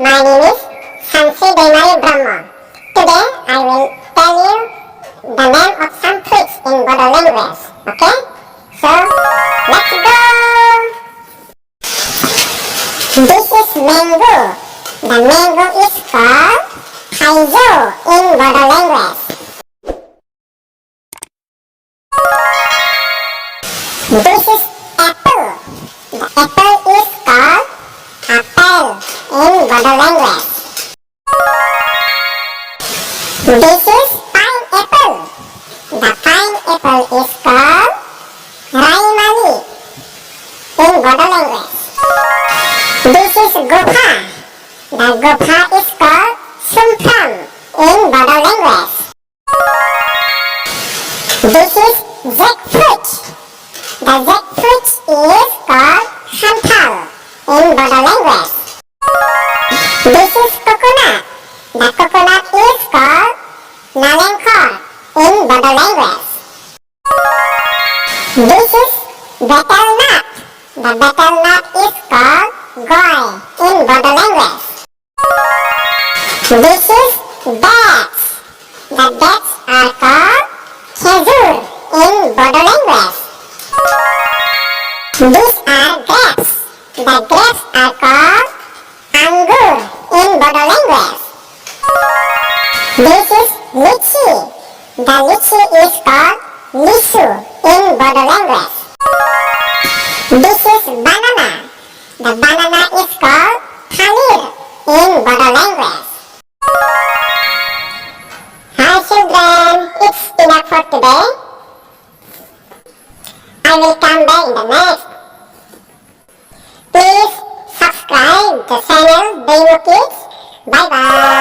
My name is Sansi Demari Brahma. Today I will tell you the name of some fruits in Bodo language. Okay? So let's go! This is mango. The mango is called Haizo in Bodo language. This is apple. The apple is called apel in Bodo language. This is pineapple. The pineapple is called raimali in Bodo language. This is gopha. The gopha is called sumpram in Bodo language. This is jackfruit. The jackfruit is called chantal in Bodo language. This is coconut. The coconut is called nalengkor in Bodo language. This is betel nut. The betel nut is called goy in Bodo language. This is dates. The dates are called khezur in Bodo language. These are grapes. The grapes are called anggur in Bodo language. This is lychee. The lychee is called lisu in Bodo language. This is banana. The banana is called thalir in Bodo language. Hi children, it's enough for today. I will come back in the next. Please subscribe the channel Demo Kids. Bye bye.